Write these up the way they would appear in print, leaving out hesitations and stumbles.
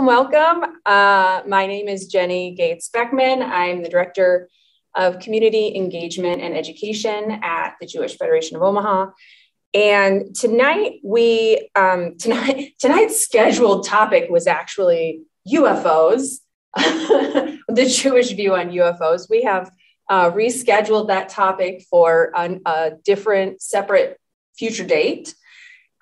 welcome. My name is Jennie Gates Beckman. I'm the Director of Community Engagement and Education at the Jewish Federation of Omaha. And tonight tonight's scheduled topic was actually UFOs, the Jewish view on UFOs. We have rescheduled that topic for a different, separate future date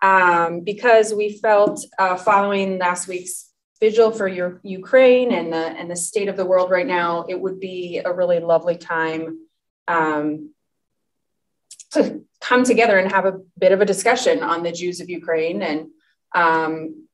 because we felt following last week's vigil for Ukraine and the state of the world right now, it would be a really lovely time to come together and have a bit of a discussion on the Jews of Ukraine, and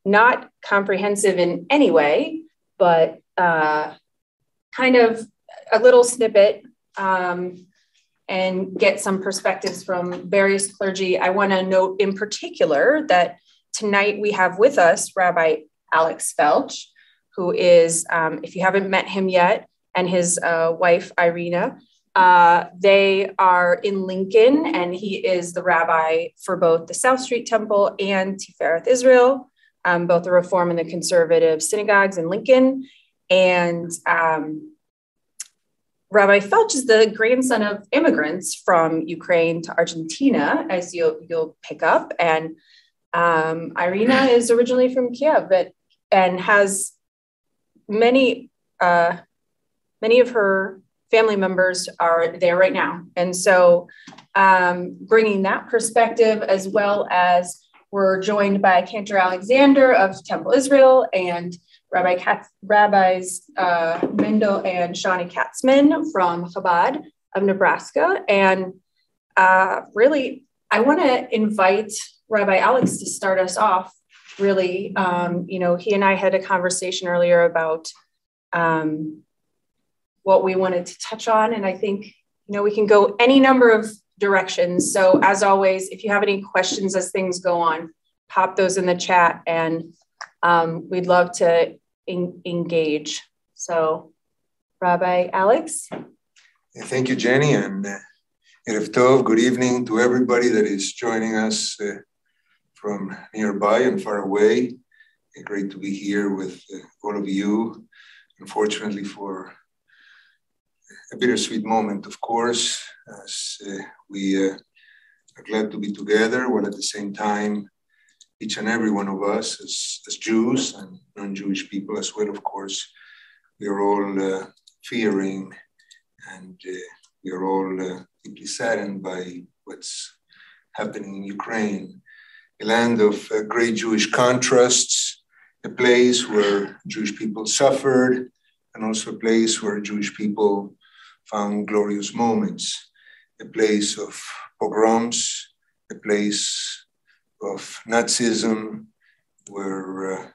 not comprehensive in any way, but kind of a little snippet and get some perspectives from various clergy. I want to note in particular that tonight we have with us Rabbi Alex Felch, who is, if you haven't met him yet, and his wife Iryna. They are in Lincoln, and he is the rabbi for both the South Street Temple and Tifereth Israel, both the Reform and the Conservative Synagogues in Lincoln. And Rabbi Felch is the grandson of immigrants from Ukraine to Argentina, as you'll pick up. And Iryna is originally from Kiev, and has many of her family members are there right now. And so bringing that perspective, as well as we're joined by Cantor Alexander of Temple Israel and Rabbis Mendel and Shani Katzman from Chabad of Nebraska. And really, I want to invite Rabbi Alex to start us off. Really, he and I had a conversation earlier about what we wanted to touch on. And I think, we can go any number of directions. So as always, if you have any questions as things go on, pop those in the chat, and we'd love to engage. So Rabbi Alex. Thank you, Jennie, and Erev Tov, good evening to everybody that is joining us from nearby and far away. Great to be here with all of you. Unfortunately, for a bittersweet moment, of course, as we are glad to be together, while at the same time, each and every one of us as Jews and non-Jewish people as well, of course, we are all fearing, and we are all deeply saddened by what's happening in Ukraine, a land of great Jewish contrasts, a place where Jewish people suffered, and also a place where Jewish people found glorious moments, a place of pogroms, a place of Nazism, where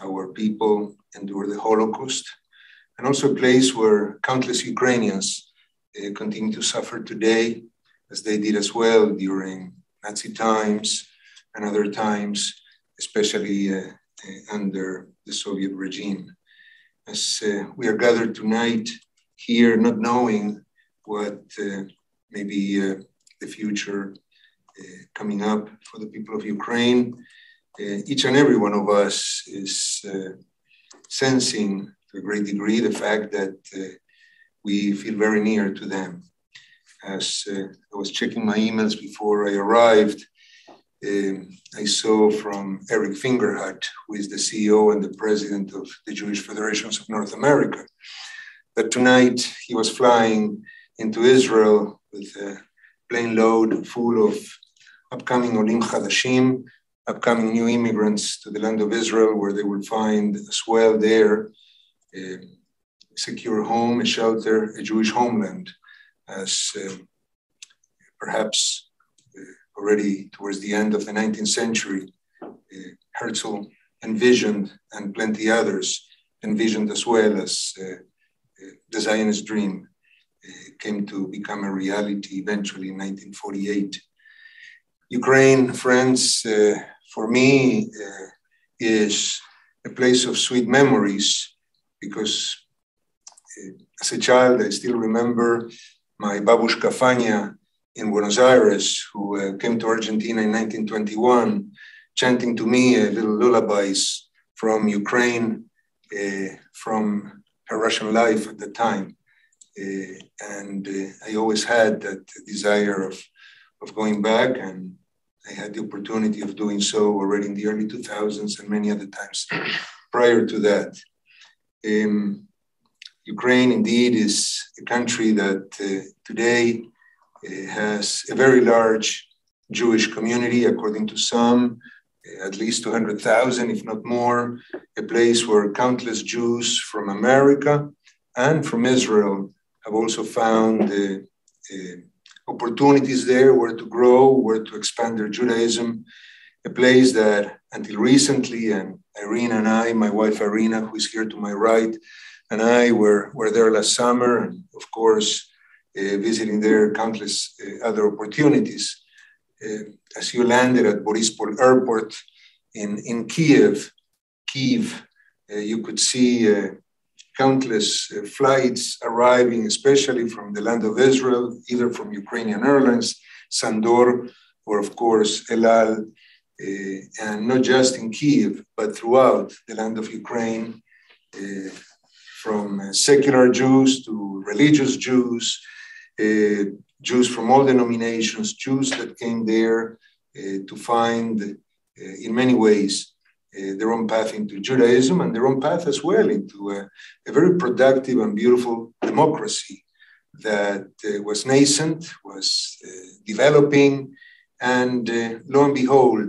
our people endured the Holocaust, and also a place where countless Ukrainians continue to suffer today, as they did as well during Nazi times and other times, especially under the Soviet regime. As we are gathered tonight here, not knowing what may be the future coming up for the people of Ukraine, each and every one of us is sensing to a great degree the fact that we feel very near to them. As I was checking my emails before I arrived, I saw from Eric Fingerhut, who is the CEO and the president of the Jewish Federation of North America, that tonight he was flying into Israel with a plane load full of upcoming Olim Chadashim, upcoming new immigrants to the land of Israel, where they will find as well there a secure home, a shelter, a Jewish homeland, as perhaps already towards the end of the 19th century, Herzl envisioned, and plenty others envisioned as well, as the Zionist dream came to become a reality eventually in 1948. Ukraine, friends, for me, is a place of sweet memories, because as a child, I still remember my babushka Fania in Buenos Aires, who came to Argentina in 1921, chanting to me little lullabies from Ukraine from her Russian life at the time. And I always had that desire of going back, and I had the opportunity of doing so already in the early 2000s and many other times prior to that. Ukraine indeed is a country that today has a very large Jewish community, according to some, at least 200,000, if not more, a place where countless Jews from America and from Israel have also found opportunities there where to grow, where to expand their Judaism, a place that until recently, and Iryna and I, my wife Iryna, who is here to my right, and I were there last summer, and of course, visiting there countless other opportunities. As you landed at Borispol Airport in Kiev, you could see countless flights arriving, especially from the land of Israel, either from Ukrainian Airlines, Sandor, or of course El Al, and not just in Kiev, but throughout the land of Ukraine, from secular Jews to religious Jews, Jews from all denominations, Jews that came there to find, in many ways, their own path into Judaism and their own path as well into a very productive and beautiful democracy that was nascent, was developing, and lo and behold,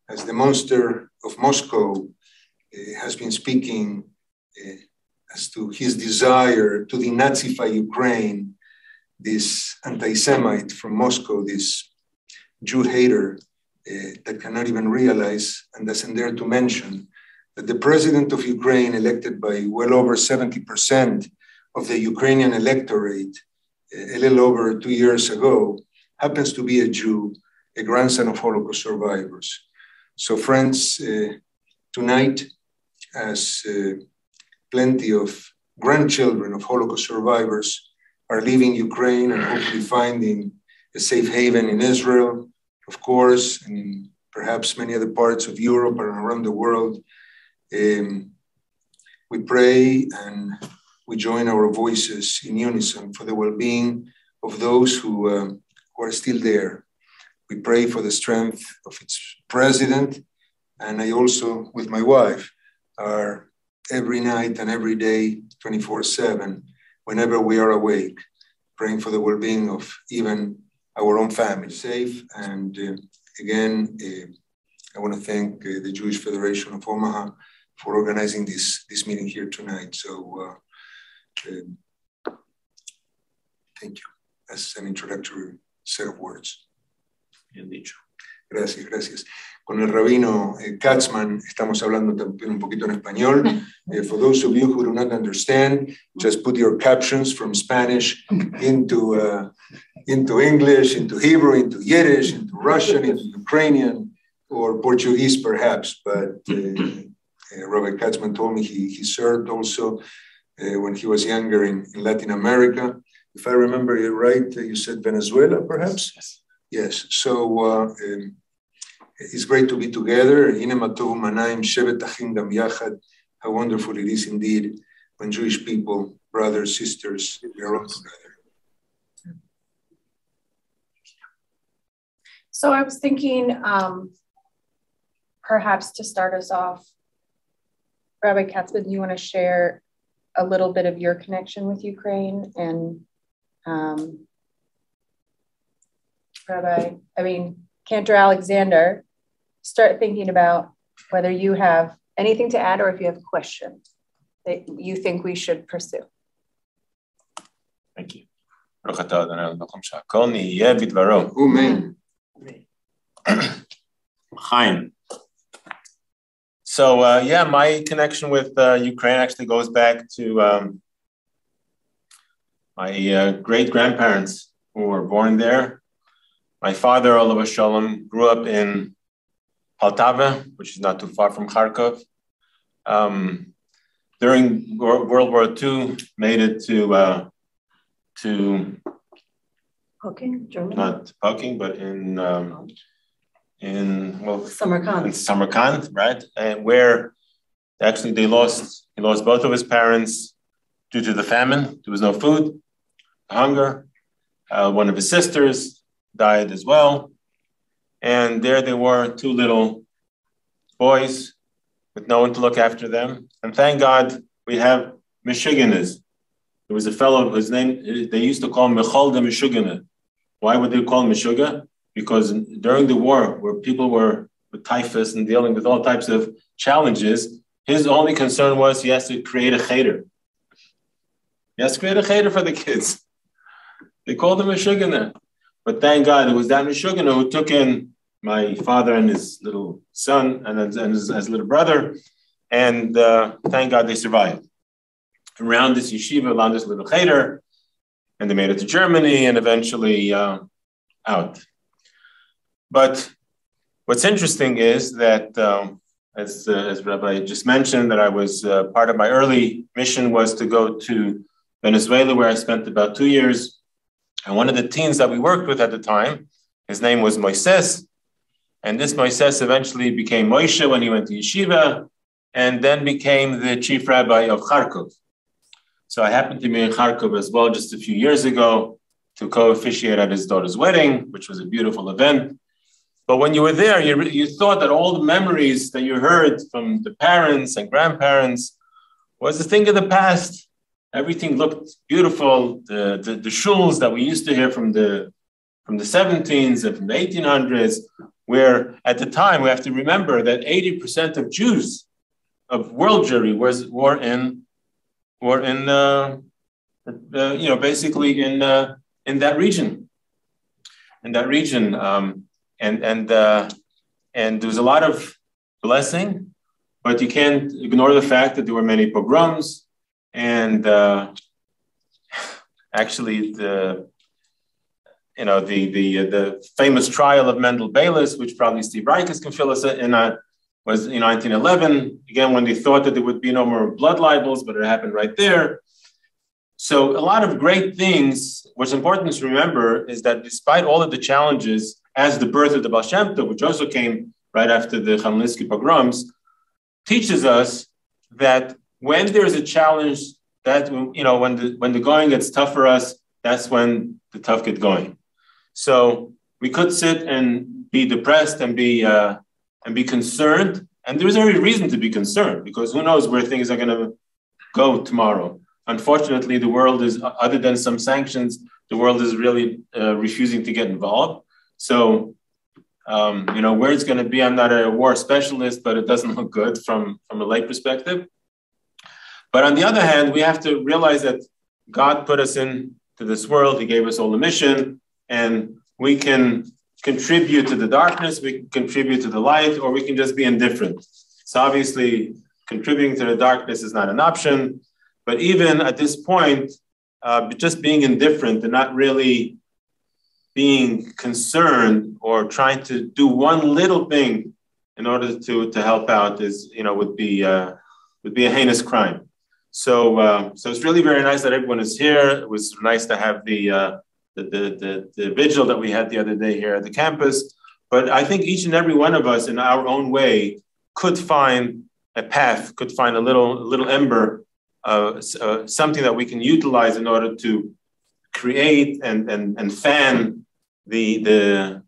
as the monster of Moscow has been speaking as to his desire to denazify Ukraine, this anti-Semite from Moscow, this Jew hater that cannot even realize and doesn't dare to mention that the president of Ukraine, elected by well over 70% of the Ukrainian electorate a little over 2 years ago, happens to be a Jew, a grandson of Holocaust survivors. So friends, tonight, as plenty of grandchildren of Holocaust survivors are leaving Ukraine and hopefully finding a safe haven in Israel, of course, and in perhaps many other parts of Europe and around the world, we pray and we join our voices in unison for the well-being of those who are still there. We pray for the strength of its president, and I also, with my wife, are every night and every day, 24/7, whenever we are awake, praying for the well-being of even our own family, safe. And again, I want to thank the Jewish Federation of Omaha for organizing this meeting here tonight. So thank you. That's an introductory set of words. Bien dicho. Gracias, gracias. Con el rabino Katzman estamos hablando también un poquito en español. For those of you who do not understand, just put your captions from Spanish into English, into Hebrew, into Yiddish, into Russian, into Ukrainian, or Portuguese perhaps. But Rabbi Katzman told me he served also when he was younger in Latin America. If I remember it right, you said Venezuela perhaps? Yes. Yes, so it's great to be together. How wonderful it is indeed when Jewish people, brothers, sisters, we are all together. So I was thinking, perhaps to start us off, Rabbi Katzman, you want to share a little bit of your connection with Ukraine and Cantor Alexander, start thinking about whether you have anything to add or if you have questions that you think we should pursue. Thank you. Amen. Chaim. So, my connection with Ukraine actually goes back to my great-grandparents who were born there. My father, Olav Shalom, grew up in Poltava, which is not too far from Kharkov. During World War II, made it to Poking, Germany? Not Poking, but in Samarkand. In Samarkand, right? And where actually they lost He lost both of his parents due to the famine. There was no food, hunger. One of his sisters died as well. And there they were, two little boys with no one to look after them. And thank God we have Meshuggahs. There was a fellow, his name, they used to call him Michal de Meshuggah. Why would they call him Meshuggah? Because during the war, where people were with typhus and dealing with all types of challenges, his only concern was he has to create a cheder. He has to create a cheder for the kids. They called him Meshuggah. But thank God it was that Meshuggah who took in my father and his little son and his little brother. And thank God they survived. Around this yeshiva, around this little cheder, and they made it to Germany and eventually out. But what's interesting is that, as Rabbi just mentioned, that I was part of my early mission was to go to Venezuela, where I spent about 2 years. And one of the teens that we worked with at the time, his name was Moises. And this Moises eventually became Moshe when he went to yeshiva, and then became the chief rabbi of Kharkov. So I happened to be in Kharkov as well just a few years ago to co-officiate at his daughter's wedding, which was a beautiful event. But when you were there, you thought that all the memories that you heard from the parents and grandparents was a thing of the past. Everything looked beautiful. The shuls that we used to hear from the 1700s and from the 1800s, where at the time we have to remember that 80% of Jews, of world Jewry, were in basically in that region. And there was a lot of blessing, but you can't ignore the fact that there were many pogroms, and actually the famous trial of Mendel Bayless, which probably Steve Reiches can fill us in, was in 1911, again, when they thought that there would be no more blood libels, but it happened right there. So a lot of great things. What's important to remember is that despite all of the challenges, as the birth of the Baal Shem Tov, which also came right after the Chmielnicki pogroms, teaches us that when there's a challenge, that when the going gets tough for us, that's when the tough get going. So we could sit and be depressed and be concerned, and there's every reason to be concerned, because who knows where things are going to go tomorrow. Unfortunately, the world is, other than some sanctions, the world is really refusing to get involved. So, where it's going to be, I'm not a war specialist, but it doesn't look good from a lay perspective. But on the other hand, we have to realize that God put us into this world. He gave us all a mission, and we can contribute to the darkness, we can contribute to the light, or we can just be indifferent. So obviously, contributing to the darkness is not an option. But even at this point, just being indifferent and not really being concerned or trying to do one little thing in order to help out would be a heinous crime. So it's really very nice that everyone is here. It was nice to have the vigil that we had the other day here at the campus. But I think each and every one of us in our own way could find a path, could find a little ember, something that we can utilize in order to create and fan the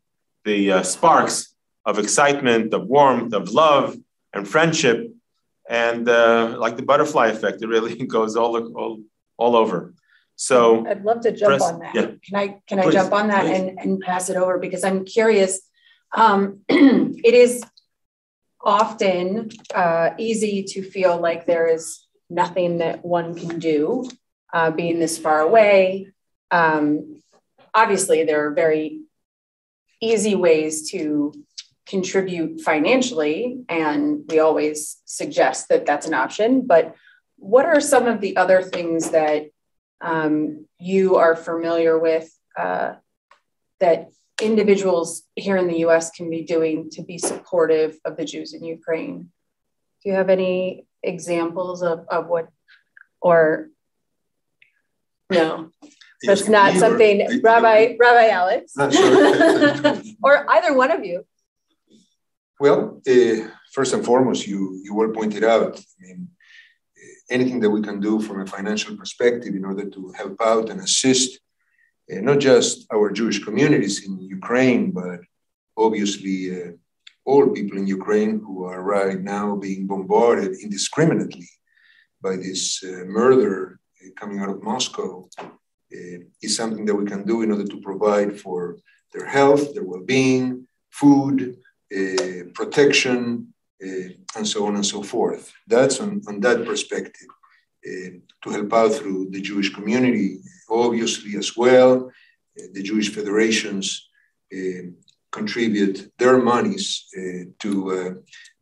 sparks of excitement, of warmth, of love and friendship. And like the butterfly effect, it really goes all over. So I'd love to jump on that. Yeah. Can I jump on that and pass it over, because I'm curious. It is often easy to feel like there is nothing that one can do, being this far away. Obviously, there are very easy ways to contribute financially, and we always suggest that that's an option. But what are some of the other things that you are familiar with that individuals here in the U.S. can be doing to be supportive of the Jews in Ukraine? Do you have any examples of what, or no? That's not something, Rabbi Alex, not sure. or either one of you. Well, first and foremost, you well pointed out. I mean, anything that we can do from a financial perspective in order to help out and assist not just our Jewish communities in Ukraine, but obviously all people in Ukraine who are right now being bombarded indiscriminately by this murder coming out of Moscow, is something that we can do in order to provide for their health, their well-being, food, protection, and so on and so forth. That's on that perspective, to help out through the Jewish community. Obviously, as well, the Jewish federations contribute their monies to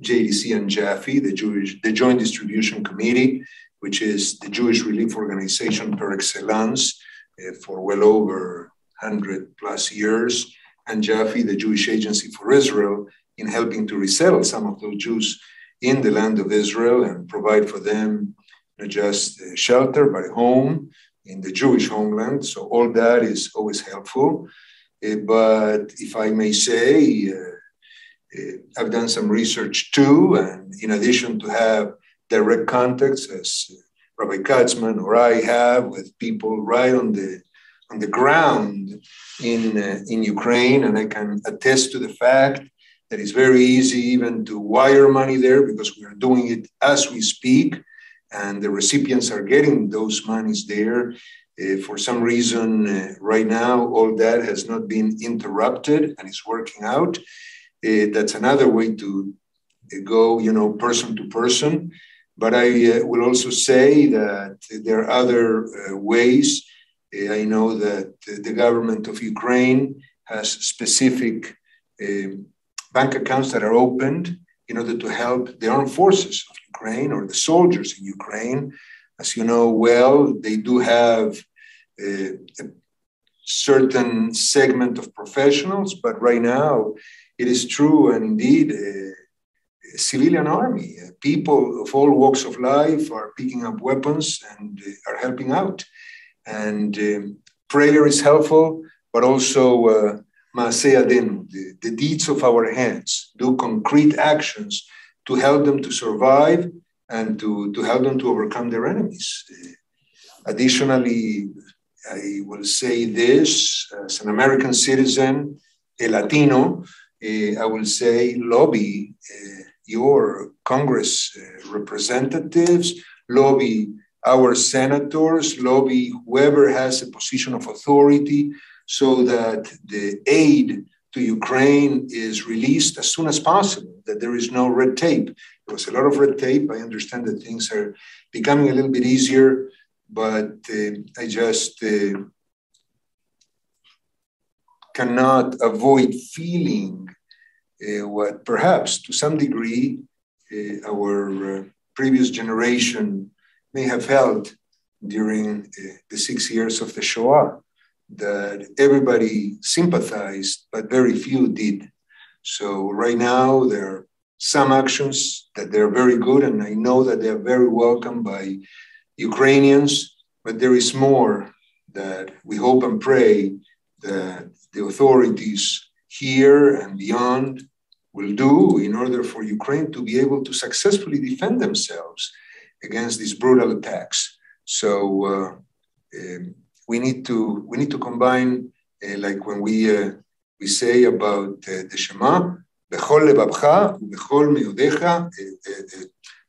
JDC and Jaffe, the Joint Distribution Committee, which is the Jewish relief organization par excellence for well over 100 plus years, and Jaffe, the Jewish Agency for Israel, in helping to resettle some of those Jews in the land of Israel and provide for them not just shelter, but a home in the Jewish homeland. So all that is always helpful. But if I may say, I've done some research too, and in addition to have direct contacts, as Rabbi Katzman or I have, with people right on the ground in Ukraine, and I can attest to the fact that it's very easy even to wire money there because we are doing it as we speak, and the recipients are getting those monies there. For some reason, right now, all that has not been interrupted and it's working out. That's another way to go, person to person. But I will also say that there are other ways. I know that the government of Ukraine has specific bank accounts that are opened in order to help the armed forces of Ukraine or the soldiers in Ukraine. As you know well, they do have a certain segment of professionals, but right now it is true, and indeed a civilian army. People of all walks of life are picking up weapons and are helping out. And prayer is helpful, but also Maaseh Yadenu, the deeds of our hands, do concrete actions to help them to survive and to help them to overcome their enemies. Additionally, I will say this, as an American citizen, a Latino, I will say lobby your Congress representatives, lobby our senators, lobby whoever has a position of authority so that the aid to Ukraine is released as soon as possible, that there is no red tape. There was a lot of red tape. I understand that things are becoming a little bit easier, but I just cannot avoid feeling what perhaps to some degree our previous generation may have felt during the 6 years of the Shoah, that everybody sympathized, but very few did. So right now, there are some actions that they're very good, and I know that they're very welcome by Ukrainians, but there is more that we hope and pray that the authorities here and beyond will do in order for Ukraine to be able to successfully defend themselves against these brutal attacks. So we need to combine, like when we say about the Shema, בכל לבבך ובכל מיודך,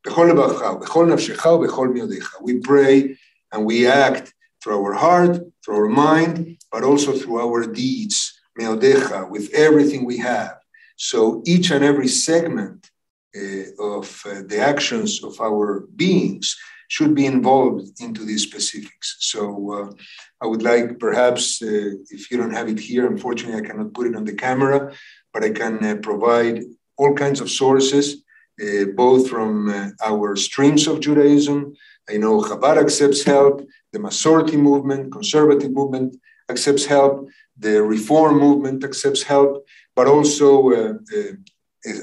בכל לבבך ובכל נפשך ובכל מיודך. We pray and we act through our heart, through our mind, but also through our deeds, מיודך, with everything we have. So each and every segment of the actions of our beings should be involved into these specifics. So I would like perhaps, if you don't have it here, unfortunately, I cannot put it on the camera, but I can provide all kinds of sources, both from our streams of Judaism. I know Chabad accepts help, the Masorti movement, Conservative movement accepts help, the Reform movement accepts help, but also,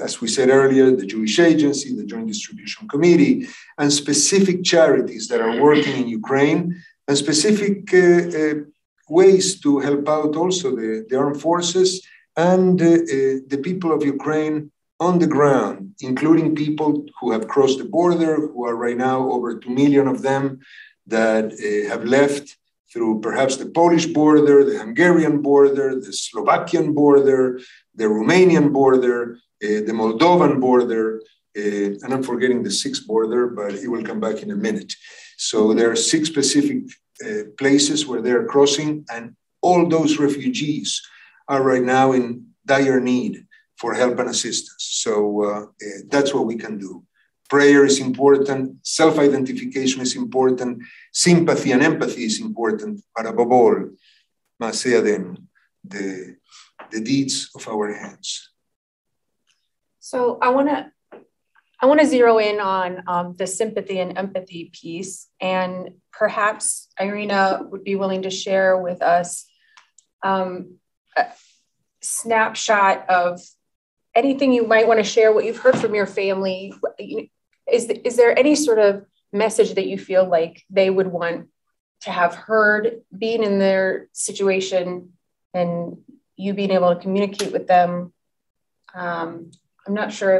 as we said earlier, the Jewish Agency, the Joint Distribution Committee, and specific charities that are working in Ukraine, and specific ways to help out also the armed forces and the people of Ukraine on the ground, including people who have crossed the border, who are right now over 2 million of them that have left through perhaps the Polish border, the Hungarian border, the Slovakian border, the Romanian border, the Moldovan border, and I'm forgetting the 6th border, but it will come back in a minute. So there are 6 specific places where they're crossing, and all those refugees are right now in dire need for help and assistance. So that's what we can do. Prayer is important, self-identification is important, sympathy and empathy is important, but above all, Masea Dem, the deeds of our hands. So I want to zero in on the sympathy and empathy piece, and perhaps Iryna would be willing to share with us a snapshot of anything you might want to share, what you've heard from your family. Is there any sort of message that you feel like they would want to have heard, being in their situation and you being able to communicate with them? I'm not sure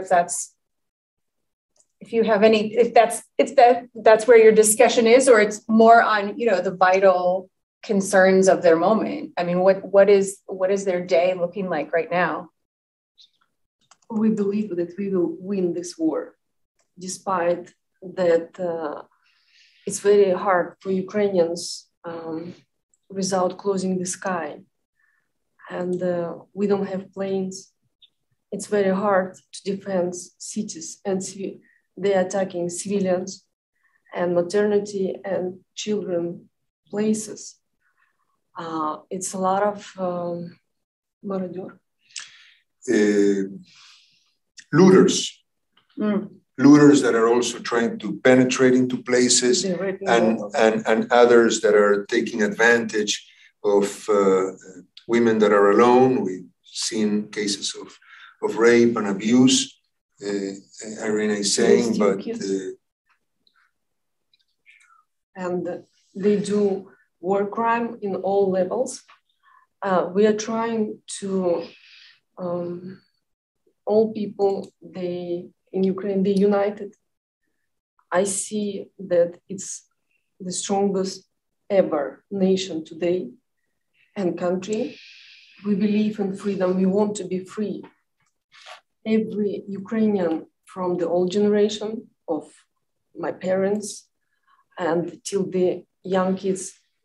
if you have any, if that's where your discussion is, or it's more on, the vital concerns of their moment. I mean, what is their day looking like right now? We believe that we will win this war, despite that it's very hard for Ukrainians without closing the sky. And we don't have planes. It's very hard to defend cities, and they're attacking civilians and maternity and children places. It's a lot of looters. Looters that are also trying to penetrate into places, and others that are taking advantage of women that are alone. We've seen cases of rape and abuse, Iryna is saying, but... and they do war crime in all levels. We are trying to... all people, in Ukraine, they united. I see that it's the strongest ever nation today and country. We believe in freedom. We want to be free. Every Ukrainian from the old generation of my parents and till the young kids,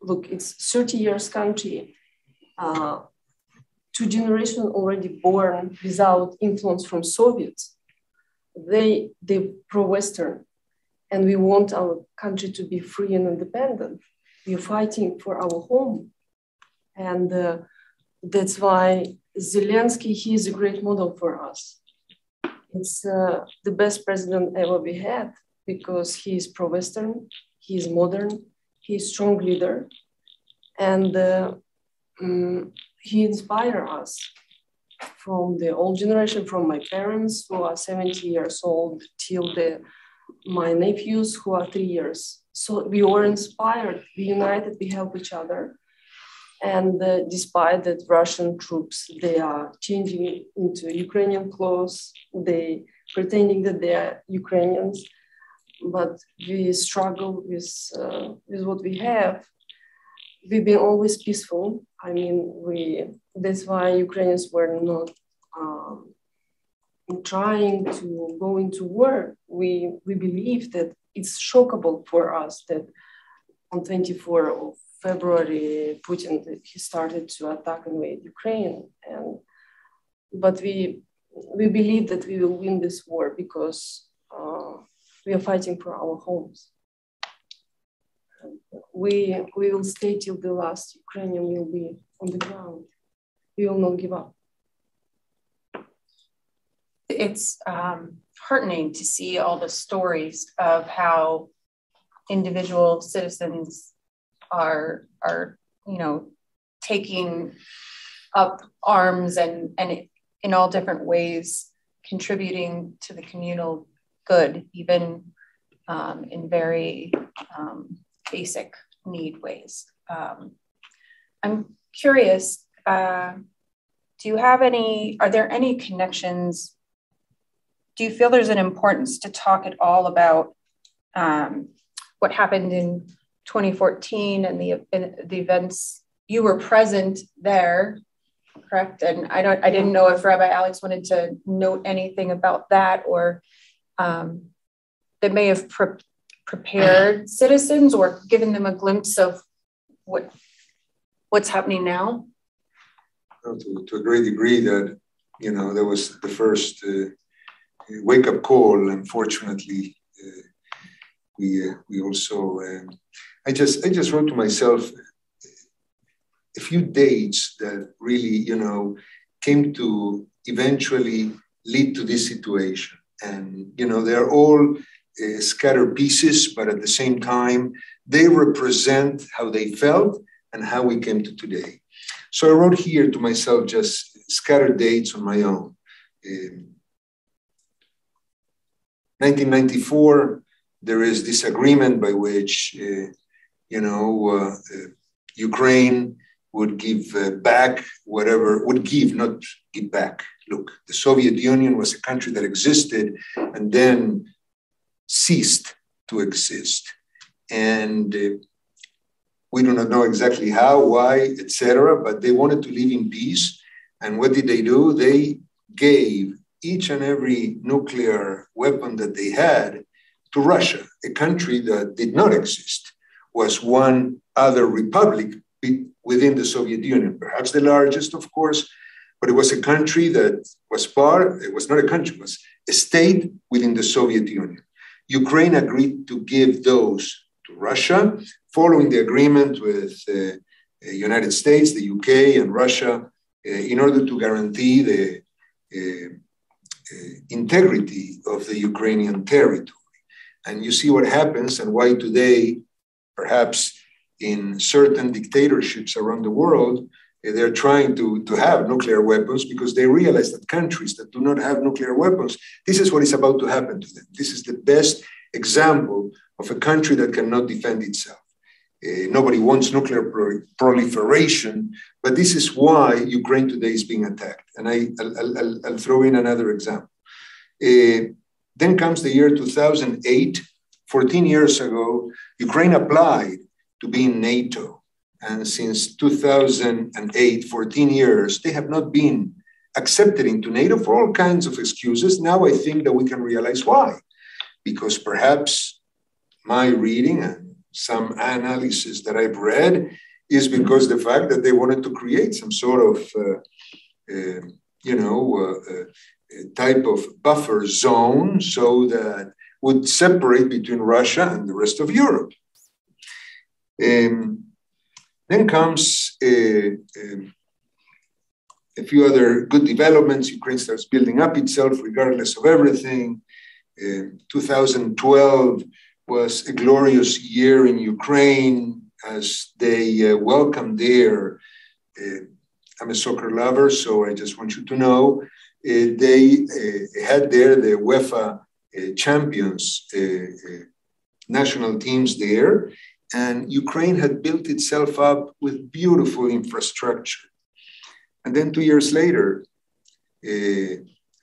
look, it's 30 years country. 2 generations already born without influence from Soviets. They pro-Western, and we want our country to be free and independent. We're fighting for our home. And that's why Zelensky, he is a great model for us. It's the best president ever we had, because he is pro-Western, he is modern, he is a strong leader, and he inspired us from the old generation, from my parents who are 70 years old till my nephews who are 3 years. So we were inspired, we united, we help each other. And despite that Russian troops, they are changing into Ukrainian clothes, they pretending that they are Ukrainians, but we struggle with what we have. We've been always peaceful. I mean, that's why Ukrainians were not trying to go into war. We believe that it's shockable for us that on 24th of February, Putin, he started to attack and invade Ukraine. But we believe that we will win this war because we are fighting for our homes. We will stay till the last Ukrainian will be on the ground. We will not give up. It's heartening to see all the stories of how individual citizens are taking up arms and in all different ways contributing to the communal good, even in very basic need ways. I'm curious, are there any connections do you feel there's an importance to talk at all about what happened in 2014 and the events? You were present there, correct? And I didn't know if Rabbi Alex wanted to note anything about that, or that may have prepared citizens or given them a glimpse of what's happening now. To a great degree, that that was the first wake-up call. Unfortunately, we also I just wrote to myself a few dates that really came to eventually lead to this situation, and they're all scattered pieces, but at the same time they represent how they felt and how we came to today. So I wrote here to myself just scattered dates on my own. 1994, there is this agreement by which, Ukraine would give back whatever, not give back. Look, the Soviet Union was a country that existed and then ceased to exist. And we do not know exactly how, why, etc., but they wanted to live in peace. And what did they do? They gave each and every nuclear weapon that they had to Russia, a country that did not exist, was one other republic within the Soviet Union, perhaps the largest, of course, but it was a country that was it was not a country, it was a state within the Soviet Union. Ukraine agreed to give those to Russia, following the agreement with the United States, the UK, and Russia, in order to guarantee the integrity of the Ukrainian territory. And you see what happens and why today, perhaps in certain dictatorships around the world, they're trying to have nuclear weapons because they realize that countries that do not have nuclear weapons, this is what is about to happen to them. This is the best example of a country that cannot defend itself. Nobody wants nuclear proliferation, but this is why Ukraine today is being attacked. And I'll throw in another example. Then comes the year 2008. 14 years ago, Ukraine applied to be in NATO. And since 2008, 14 years, they have not been accepted into NATO for all kinds of excuses. Now I think that we can realize why. Because perhaps my reading and some analysis that I've read is because the fact that they wanted to create some sort of, type of buffer zone so that would separate between Russia and the rest of Europe. Then comes a few other good developments. Ukraine starts building up itself regardless of everything. 2012 was a glorious year in Ukraine as they welcomed their, I'm a soccer lover, so I just want you to know, they had there the UEFA champions national teams there, and Ukraine had built itself up with beautiful infrastructure. And then 2 years later,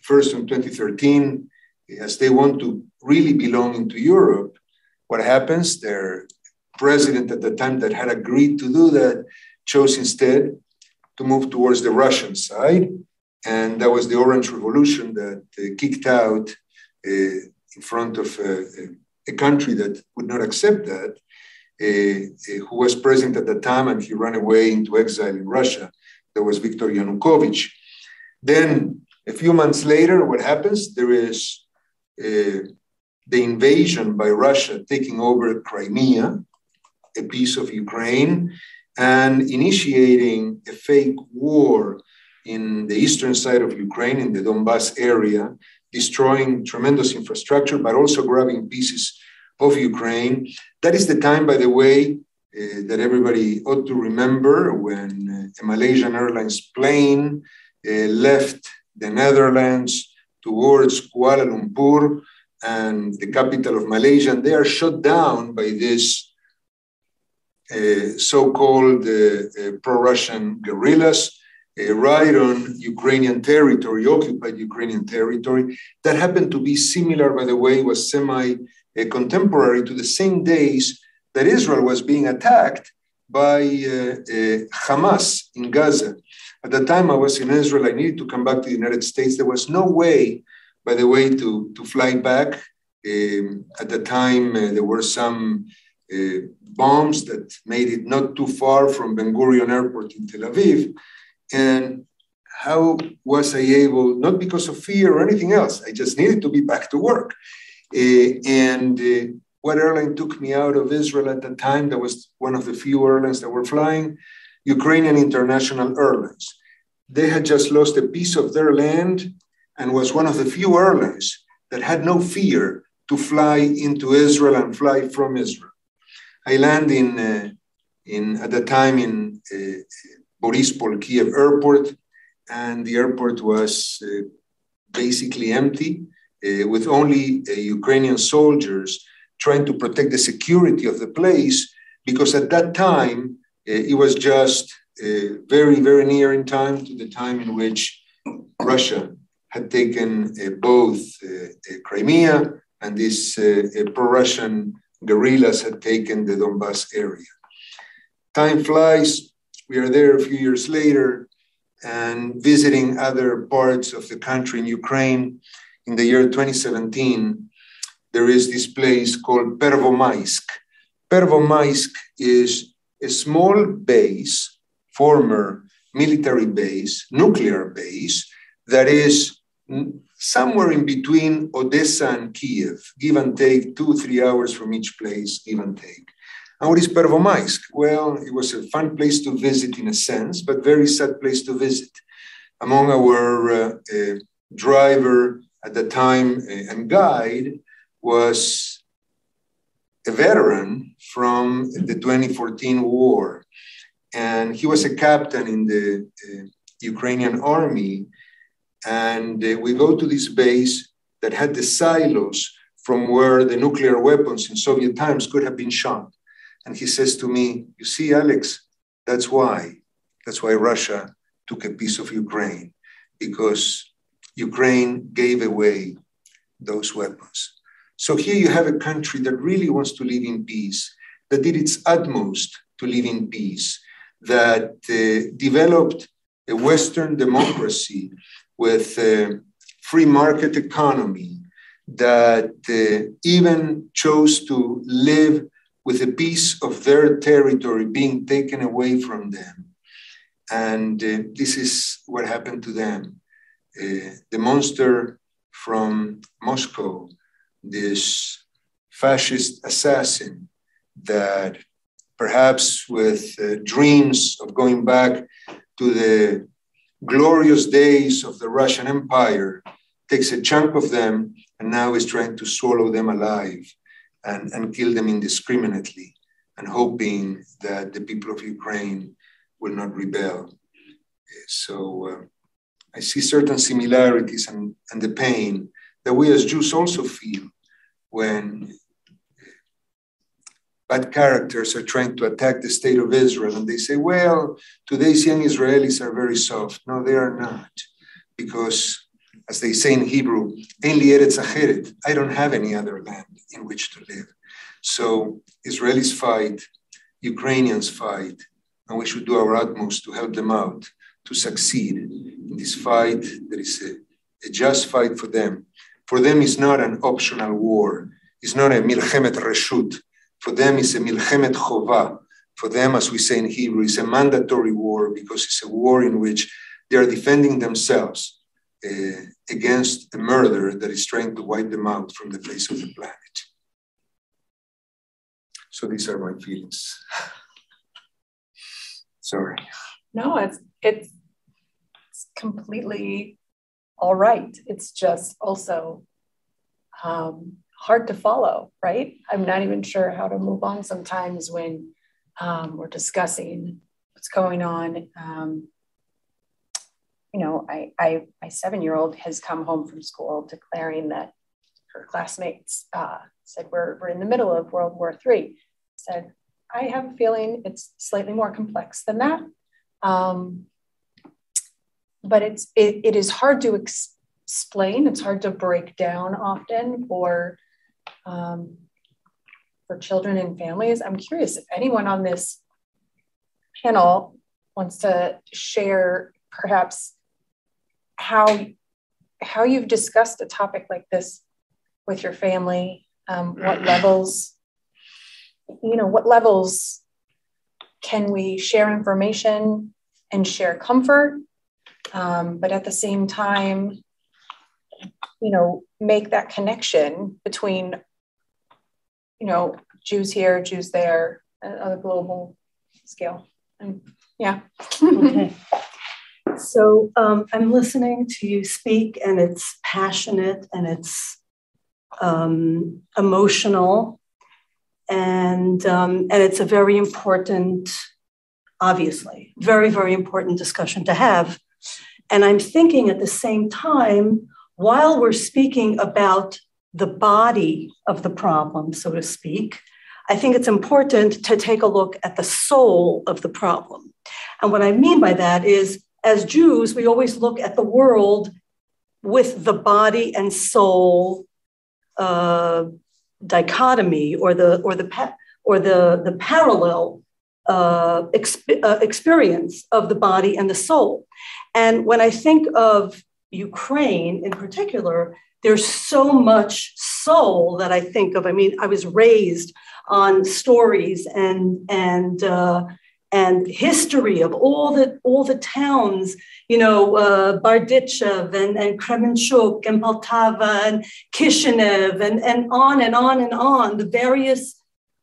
first in 2013, as they want to really belong into Europe, what happens? Their president at the time that had agreed to do that chose instead to move towards the Russian side. And that was the Orange Revolution that kicked out in front of a country that would not accept that, who was president at the time, and he ran away into exile in Russia. That was Viktor Yanukovych. Then a few months later, what happens? There is the invasion by Russia taking over Crimea, a piece of Ukraine, and initiating a fake war in the eastern side of Ukraine, in the Donbass area, destroying tremendous infrastructure, but also grabbing pieces of Ukraine. That is the time, by the way, that everybody ought to remember when a Malaysian Airlines plane left the Netherlands towards Kuala Lumpur and the capital of Malaysia, and they are shot down by this so-called pro-Russian guerrillas. right on Ukrainian territory, occupied Ukrainian territory, that happened to be similar, by the way, was semi-contemporary to the same days that Israel was being attacked by Hamas in Gaza. At the time I was in Israel, I needed to come back to the United States. There was no way, by the way, to fly back. At the time, there were some bombs that made it not too far from Ben Gurion Airport in Tel Aviv. And how was I able, not because of fear or anything else, I just needed to be back to work. What airline took me out of Israel at the time? That was one of the few airlines that were flying, Ukrainian International Airlines. They had just lost a piece of their land and was one of the few airlines that had no fear to fly into Israel and fly from Israel. I land at the time in Borispol, Kiev airport, and the airport was basically empty with only Ukrainian soldiers trying to protect the security of the place, because at that time, it was just very, very near in time to the time in which Russia had taken both Crimea and these pro-Russian guerrillas had taken the Donbass area. Time flies. We are there a few years later and visiting other parts of the country in Ukraine. In the year 2017, there is this place called Pervomaisk. Pervomaisk is a small base, former military base, nuclear base, that is somewhere in between Odessa and Kiev, give and take 2-3 hours from each place, give and take. And what is Pervomaisk? Well, it was a fun place to visit in a sense, but very sad place to visit. Among our driver at the time and guide was a veteran from the 2014 war. And he was a captain in the Ukrainian army. And we go to this base that had the silos from where the nuclear weapons in Soviet times could have been shot. And he says to me, you see, Alex, that's why Russia took a piece of Ukraine, because Ukraine gave away those weapons. So here you have a country that really wants to live in peace, that did its utmost to live in peace, that developed a Western democracy with a free market economy, that even chose to live with a piece of their territory being taken away from them. And this is what happened to them. The monster from Moscow, this fascist assassin that perhaps with dreams of going back to the glorious days of the Russian Empire, takes a chunk of them and now is trying to swallow them alive and kill them indiscriminately, and hoping that the people of Ukraine will not rebel. So I see certain similarities and the pain that we as Jews also feel when bad characters are trying to attack the state of Israel. And they say, well, today's young Israelis are very soft. No, they are not. Because, as they say in Hebrew, Ein li eretz acheret, I don't have any other land in which to live. So Israelis fight, Ukrainians fight, and we should do our utmost to help them out, to succeed in this fight. There is a just fight for them. For them, it's not an optional war. It's not a milchemet reshut. For them, it's a milchemet chova. For them, as we say in Hebrew, it's a mandatory war, because it's a war in which they are defending themselves against a murder that is trying to wipe them out from the face of the planet. So these are my feelings. Sorry. No, it's completely all right. It's just also hard to follow, right? I'm not even sure how to move on sometimes when we're discussing what's going on. My 7-year-old has come home from school declaring that her classmates said we're in the middle of World War III. Said, I have a feeling it's slightly more complex than that. but it is hard to explain. It's hard to break down often for children and families. I'm curious if anyone on this panel wants to share perhaps how you've discussed a topic like this with your family. What levels can we share information and share comfort, but at the same time, make that connection between, Jews here, Jews there, on a global scale. And yeah. Okay. So I'm listening to you speak, and it's passionate and it's emotional, and it's a very important, obviously, very, very important discussion to have. And I'm thinking at the same time, while we're speaking about the body of the problem, so to speak, I think it's important to take a look at the soul of the problem. And what I mean by that is, as Jews, we always look at the world with the body and soul dichotomy, or the parallel experience of the body and the soul. And when I think of Ukraine in particular, there's so much soul that I think of. I mean, I was raised on stories and history of all the towns, Barditchev and Kremenchuk and Poltava and Kishinev and on and on and on. The various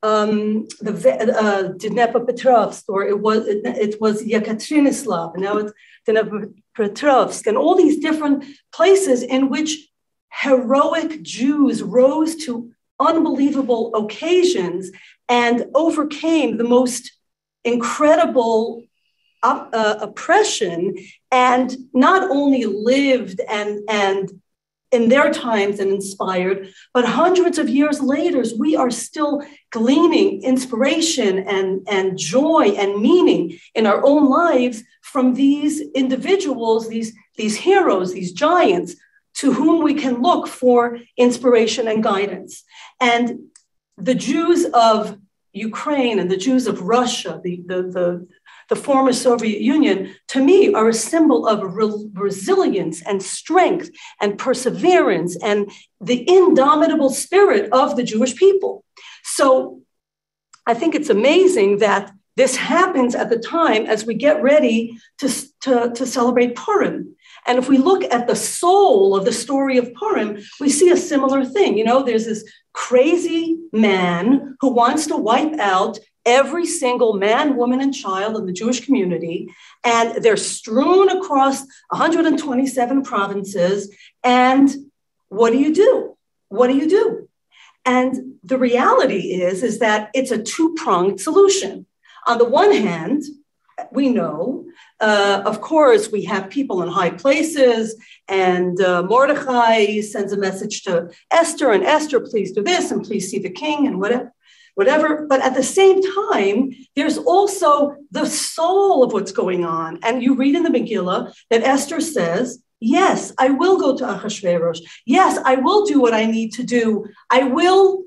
Dnepropetrovsk, or it was Yekaterinoslav, and now it's Dnepropetrovsk, and all these different places in which heroic Jews rose to unbelievable occasions and overcame the most incredible oppression, and not only lived and in their times and inspired, but hundreds of years later, we are still gleaning inspiration and joy and meaning in our own lives from these individuals, these heroes, these giants, to whom we can look for inspiration and guidance. And the Jews of Ukraine and the Jews of Russia, the former Soviet Union, to me are a symbol of resilience and strength and perseverance and the indomitable spirit of the Jewish people. So I think it's amazing that this happens at the time as we get ready to celebrate Purim. And if we look at the soul of the story of Purim, we see a similar thing. There's this crazy man who wants to wipe out every single man, woman, and child in the Jewish community. And they're strewn across 127 provinces. And what do you do? What do you do? And the reality is that it's a two-pronged solution. On the one hand, we know, of course, we have people in high places, and Mordechai sends a message to Esther, and Esther, please do this, and please see the king, and whatever. But at the same time, there's also the soul of what's going on. And you read in the Megillah that Esther says, yes, I will go to Achashverosh. Yes, I will do what I need to do. I will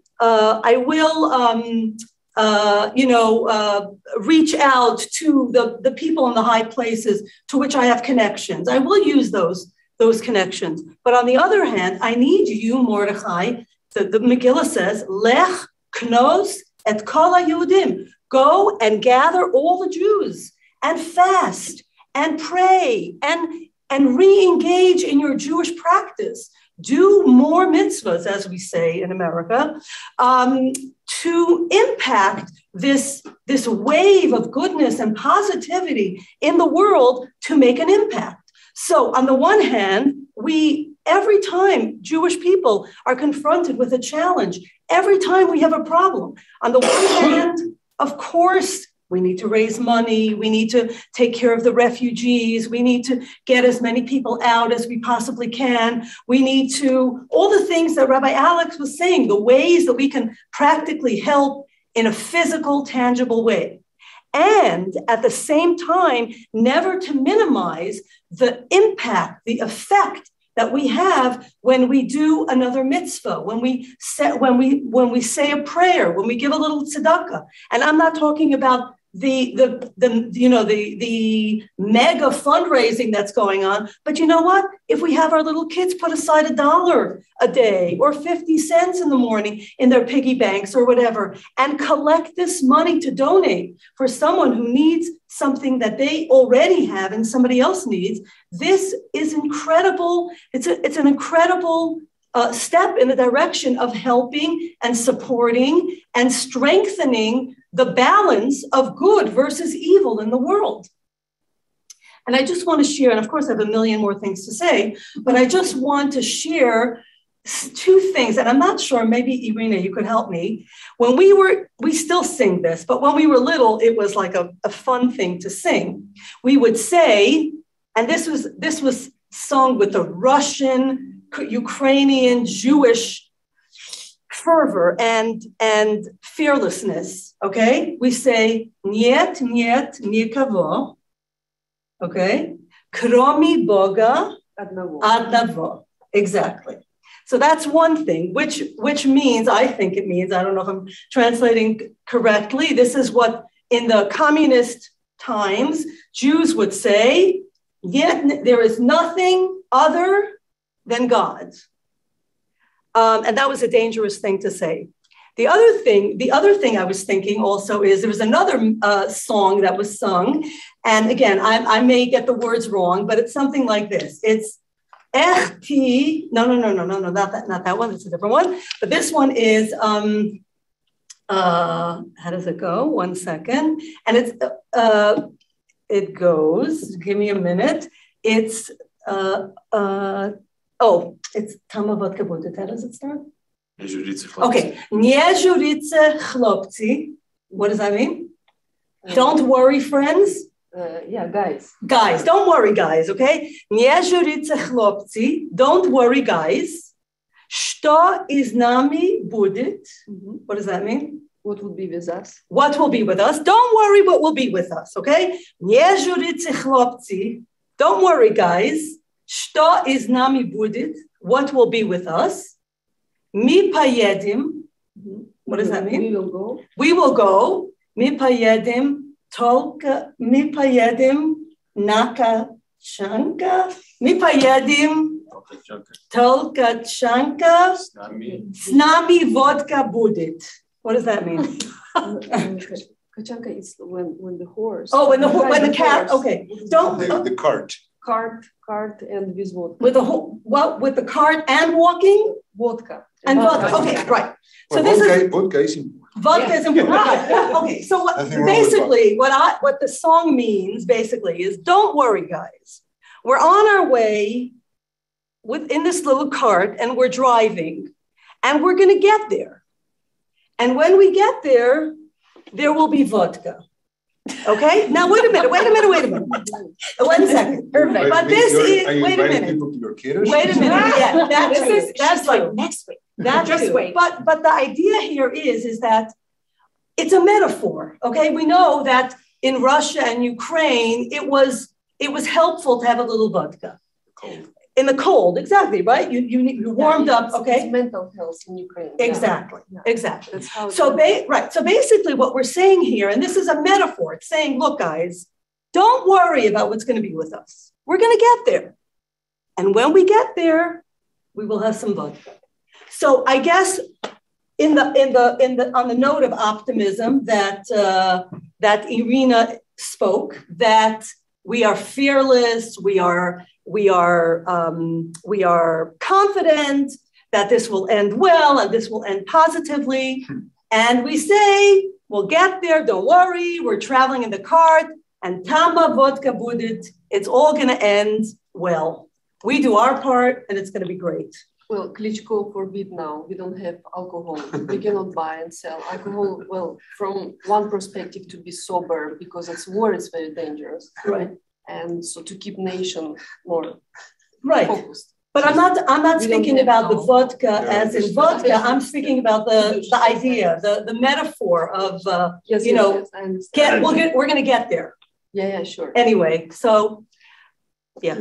reach out to the people in the high places to which I have connections. I will use those connections. But on the other hand, I need you, Mordechai. The Megillah says, Lech knos et kol haYehudim. Go and gather all the Jews and fast and pray and re-engage in your Jewish practice. Do more mitzvahs, as we say in America, to impact this wave of goodness and positivity in the world to make an impact. So on the one hand, every time Jewish people are confronted with a challenge, every time we have a problem, on the one hand, of course, we need to raise money. We need to take care of the refugees. We need to get as many people out as we possibly can. We need to, all the things that Rabbi Alex was saying, the ways that we can practically help in a physical, tangible way. and at the same time, never to minimize the impact, the effect that we have when we do another mitzvah, when we say a prayer, when we give a little tzedakah. And I'm not talking about the mega fundraising that's going on, but you know what? If we have our little kids put aside $1 a day or 50 cents in the morning in their piggy banks or whatever, and collect this money to donate for someone who needs something that they already have and somebody else needs, this is incredible. It's an incredible step in the direction of helping and supporting and strengthening the balance of good versus evil in the world. And I just want to share, and of course I have a million more things to say, but I just want to share two things, and I'm not sure, maybe Iryna, you could help me. When we still sing this, but when we were little, it was like a fun thing to sing. We would say, and this was sung with the Russian, Ukrainian, Jewish fervor and fearlessness, okay? We say, Niet, niet, nikavo, okay? Kromi Boga adnavo. Exactly. So that's one thing, which means, I think it means, I don't know if I'm translating correctly, this is what in the communist times, Jews would say, yet there is nothing other than God. And that was a dangerous thing to say. The other thing I was thinking also is there was another song that was sung. And again, I may get the words wrong, but it's something like this. It's Echti, no, not that one, it's a different one. But this one is, how does it go? 1 second. And it goes, give me a minute. It's, it's Tama Vodka Buddha. How does it start? Okay. Nie żurice chlopci. What does that mean? Don't worry, friends. Guys. Guys, don't worry, guys, okay? Nie żurice chlopci. Don't worry, guys. Что из нами будет? What does that mean? What will be with us? What will be with us? Don't worry what will be with us, okay? Nie żurice chlopci. Don't worry, guys. Что из нами будет? What will be with us? Mi pojedim. What does that mean? We will go. We will go. Mi pojedim naka chanka. Mi pojedim tolka chanka. S nami vodka будет. What does that mean? Kachanka is when the horse. Oh, when the cat. Okay, don't the cart. Cart and with vodka. With the cart and walking? Vodka. And vodka. Okay, right. So Vodka is important. Vodka is important. Okay, so what the song means basically is, don't worry, guys. We're on our way in this little cart and we're driving and we're going to get there. And when we get there, there will be vodka. Okay, now wait a minute. 1 second. Perfect. But this is, wait a minute. Wait a minute. Yeah, that's like next week. Just wait. But the idea here is that it's a metaphor. Okay, we know that in Russia and Ukraine, it was helpful to have a little vodka. Cold. In the cold, exactly, right? You warmed up, okay? It's mental health in Ukraine. Exactly, exactly. That's how So basically what we're saying here, and this is a metaphor, it's saying, look, guys, don't worry about what's going to be with us. We're going to get there. And when we get there, we will have some vodka. So I guess on the note of optimism that Iryna spoke, that we are fearless, we are confident that this will end well and this will end positively. And we say, we'll get there, don't worry, we're traveling in the cart, and Tama Vodka Budit, it's all going to end well. We do our part and it's going to be great. Well, Klitschko forbid now. We don't have alcohol. We cannot buy and sell alcohol. Well, from one perspective, to be sober, because it's war is very dangerous. Right. And so to keep nation more right. focused. But I'm not speaking about the vodka as in vodka. I'm speaking about the idea, the metaphor of, yes, you know, yes, I understand. we're going to get there. Yeah, sure. Anyway, so, yeah.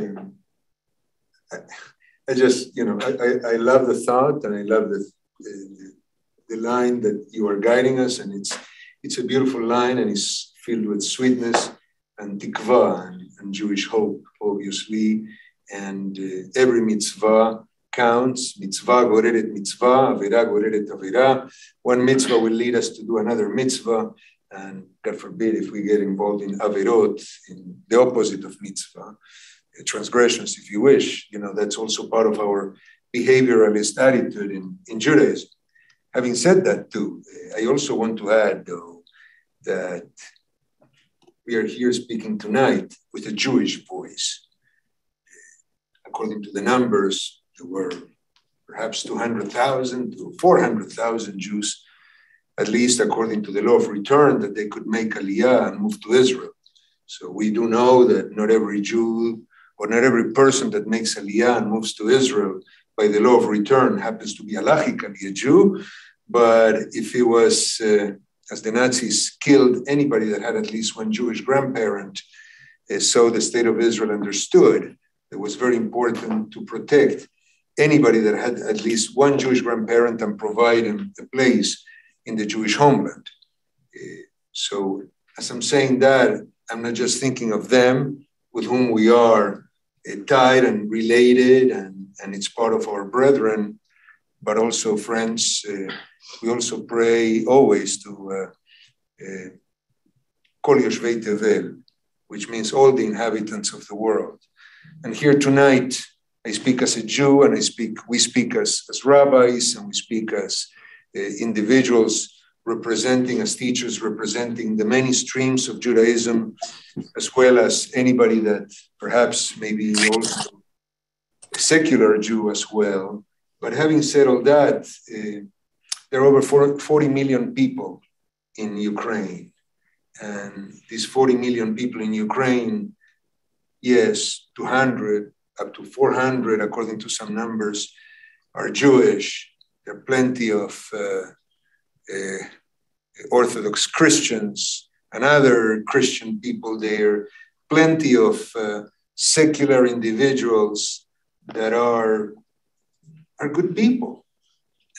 I just, you know, I love the thought, and I love the line that you are guiding us, and it's a beautiful line, and it's filled with sweetness and tikva and Jewish hope, obviously. And every mitzvah counts. Mitzvah goreret mitzvah, avera goreret avera. One mitzvah will lead us to do another mitzvah. And God forbid if we get involved in averot, in the opposite of mitzvah, transgressions, if you wish. You know, that's also part of our behavioralist attitude in Judaism. Having said that too, I also want to add, though, that we are here speaking tonight with a Jewish voice. According to the numbers, there were perhaps 200,000 to 400,000 Jews, at least according to the law of return, that they could make Aliyah and move to Israel. So we do know that not every Jew or not every person that makes Aliyah and moves to Israel by the law of return happens to be halachically a Jew. But if it was, as the Nazis killed anybody that had at least one Jewish grandparent, so the state of Israel understood it was very important to protect anybody that had at least one Jewish grandparent and provide him a place in the Jewish homeland. So as I'm saying that, I'm not just thinking of them with whom we are tied and related, and it's part of our brethren, but also friends. We also pray always to Kol Yoshvei Tevel, which means all the inhabitants of the world. And here tonight, I speak as a Jew, and we speak as rabbis, and we speak as individuals representing, as teachers representing the many streams of Judaism, as well as anybody that perhaps may be also a secular Jew as well. But having said all that, there are over 40 million people in Ukraine. And these 40 million people in Ukraine, yes, 200, up to 400, according to some numbers, are Jewish. There are plenty of Orthodox Christians and other Christian people there, plenty of secular individuals that are good people.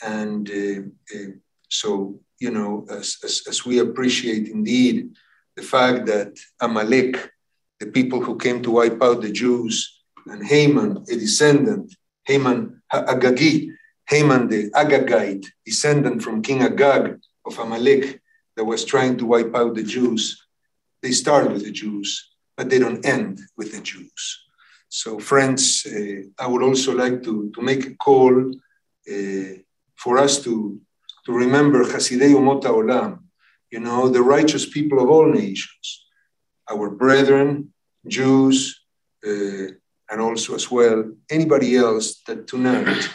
And so, you know, as we appreciate indeed the fact that Amalek, the people who came to wipe out the Jews, and Haman, a descendant, Haman Agagi, Haman the Agagite, descendant from King Agag of Amalek, that was trying to wipe out the Jews. They start with the Jews, but they don't end with the Jews. So friends, I would also like to make a call for us to remember Hasidei Umot HaOlam, you know, the righteous people of all nations, our brethren, Jews, and also as well, anybody else that tonight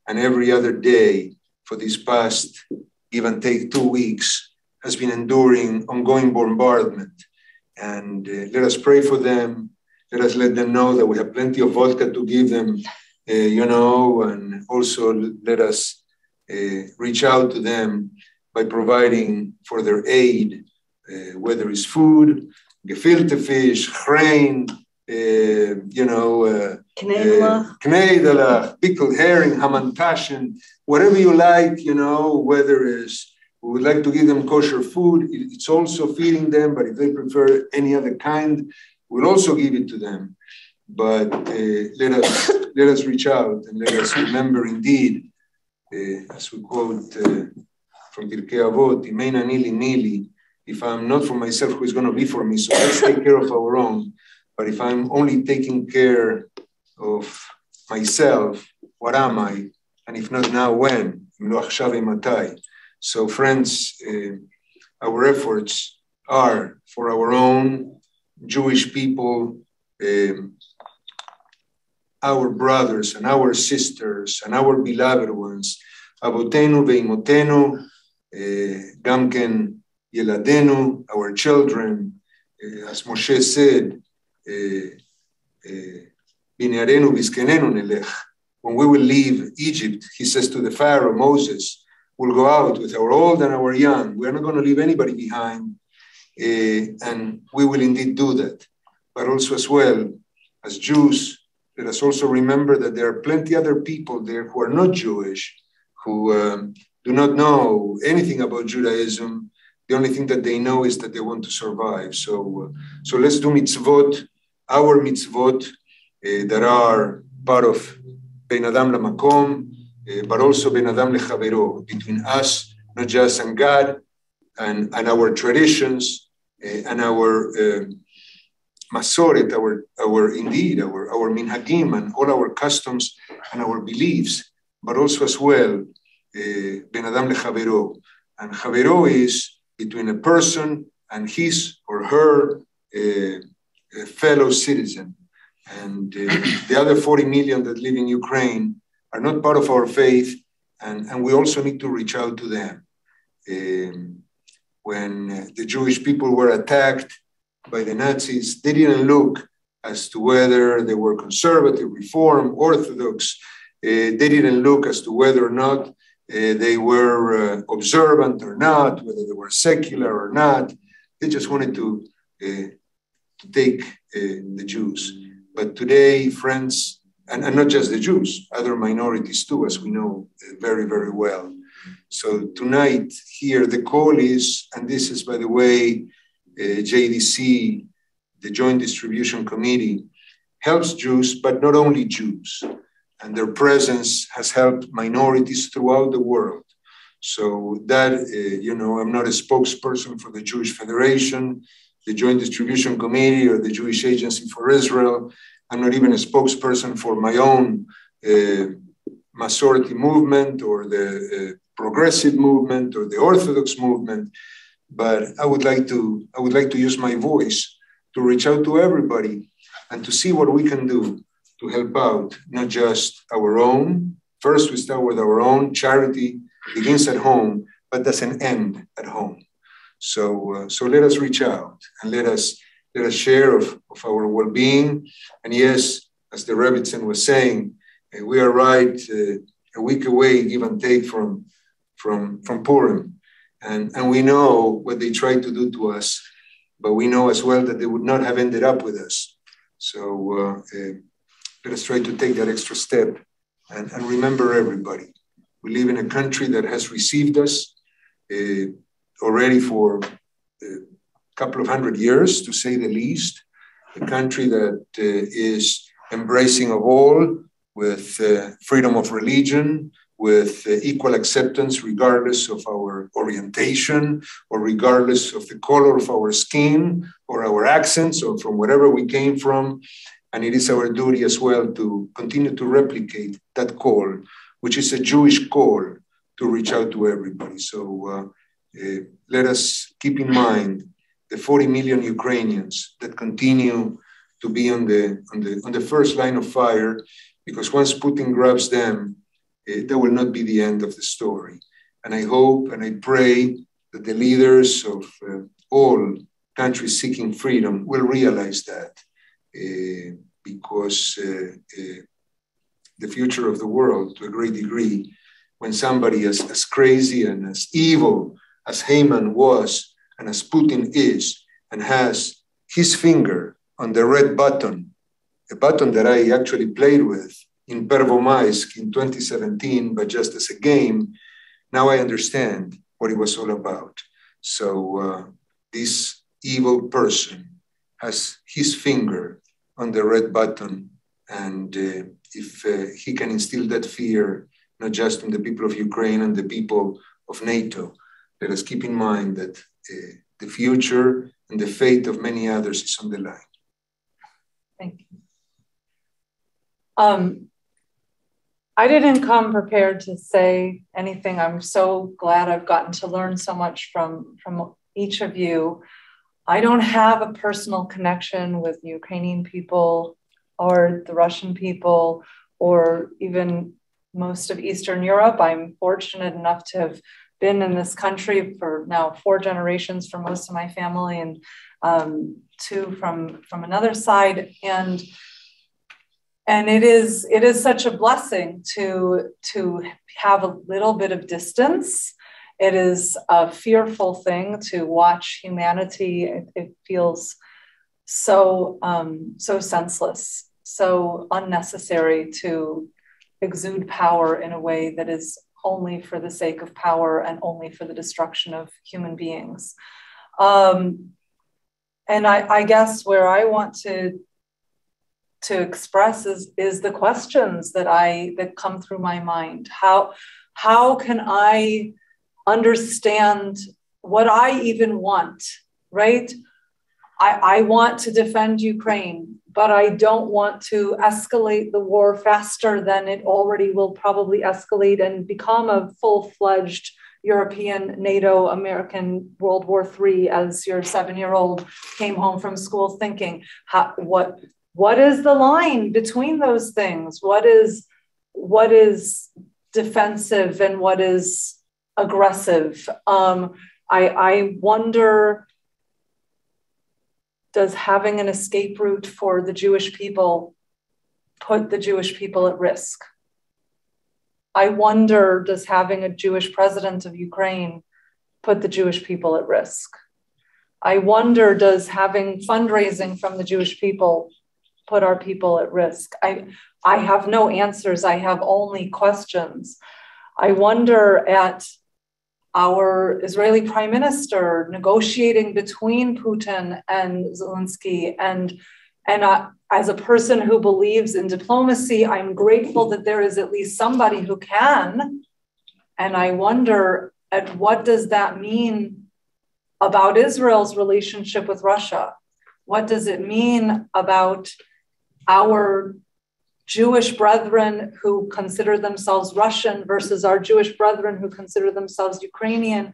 and every other day for these past, give and take 2 weeks, has been enduring ongoing bombardment. And let us pray for them. Let us let them know that we have plenty of vodka to give them, you know, and also let us reach out to them by providing for their aid, whether it's food, gefilte fish, grain, you know, knedalach, pickled herring, hamantashen, whatever you like, you know, whether it's, we would like to give them kosher food. It's also feeding them, but if they prefer any other kind, we'll also give it to them. But let us reach out and let us remember indeed, as we quote from Pirkei Avot, Imein ani li mili, if I'm not for myself, who is going to be for me? So let's take care of our own. But if I'm only taking care of myself, what am I? And if not now, when? So friends, our efforts are for our own Jewish people, our brothers and our sisters and our beloved ones, Avotenu veimotenu, Gamken Yeladenu, our children, as Moshe said, Binarenu vizkenenu nelech, when we will leave Egypt, he says to the Pharaoh, Moses, we'll go out with our old and our young. We're not going to leave anybody behind. And we will indeed do that. But also as well, as Jews, let us also remember that there are plenty other people there who are not Jewish, who do not know anything about Judaism. The only thing that they know is that they want to survive. So let's do mitzvot, our mitzvot that are part of Ben Adam LaMakom, but also Ben Adam LeChavero, between us, not just and God, and our traditions, and our Masoret, our minhagim, and all our customs and our beliefs, but also as well, Ben Adam LeChavero. And Chavero is between a person and his or her fellow citizen. And the other 40 million that live in Ukraine are not part of our faith, and we also need to reach out to them. When the Jewish people were attacked by the Nazis, they didn't look as to whether they were conservative, reform, orthodox. They didn't look as to whether or not they were observant or not, whether they were secular or not. They just wanted to take the Jews. But today, friends, and not just the Jews, other minorities too, as we know very, very well. So tonight here, the call is, and this is, by the way, JDC, the Joint Distribution Committee, helps Jews, but not only Jews. And their presence has helped minorities throughout the world. So that, I'm not a spokesperson for the Jewish Federation, the Joint Distribution Committee, or the Jewish Agency for Israel. I'm not even a spokesperson for my own Masorti movement or the progressive movement or the Orthodox movement. But I would like to use my voice to reach out to everybody and to see what we can do to help out, not just our own. First, we start with our own. Charity begins at home, but doesn't end at home. So let us reach out and let us share of our well-being. And yes, as the Rebbetzin was saying, we are right a week away, give and take, from Purim. And we know what they tried to do to us, but we know as well that they would not have ended up with us. So let us try to take that extra step and remember everybody. We live in a country that has received us already for a couple of 100 years, to say the least. A country that is embracing of all, with freedom of religion, with equal acceptance regardless of our orientation or regardless of the color of our skin or our accents or from wherever we came from. And it is our duty as well to continue to replicate that call, which is a Jewish call to reach out to everybody. So let us keep in mind the 40 million Ukrainians that continue to be on the first line of fire, because once Putin grabs them, that will not be the end of the story. And I hope and I pray that the leaders of all countries seeking freedom will realize that, because the future of the world, to a great degree, when somebody as crazy and as evil as Haman was and as Putin is, and has his finger on the red button, a button that I actually played with in Pervomaisk in 2017, but just as a game, now I understand what it was all about. So this evil person has his finger on the red button, and if he can instill that fear, not just in the people of Ukraine and the people of NATO, let us keep in mind that the future and the fate of many others is on the line. Thank you. I didn't come prepared to say anything. I'm so glad I've gotten to learn so much from each of you. I don't have a personal connection with Ukrainian people or the Russian people or even most of Eastern Europe. I'm fortunate enough to have been in this country for now 4 generations for most of my family, and 2 from another side. And it is such a blessing to have a little bit of distance. It is a fearful thing to watch humanity. It feels so senseless, so unnecessary to exude power in a way that is only for the sake of power and only for the destruction of human beings. And I guess where I want to express is the questions that come through my mind. How can I understand what I even want, right? I want to defend Ukraine, but I don't want to escalate the war faster than it already will probably escalate and become a full-fledged European, NATO, American World War III, as your 7-year-old came home from school thinking. What is the line between those things? What is defensive and what is aggressive? I wonder, does having an escape route for the Jewish people put the Jewish people at risk? I wonder, does having a Jewish president of Ukraine put the Jewish people at risk? I wonder, does having fundraising from the Jewish people put our people at risk? I have no answers. I have only questions. I wonder at our Israeli prime minister negotiating between Putin and Zelensky. And as a person who believes in diplomacy, I'm grateful that there is at least somebody who can. And I wonder, at what does that mean about Israel's relationship with Russia? What does it mean about our Jewish brethren who consider themselves Russian versus our Jewish brethren who consider themselves Ukrainian?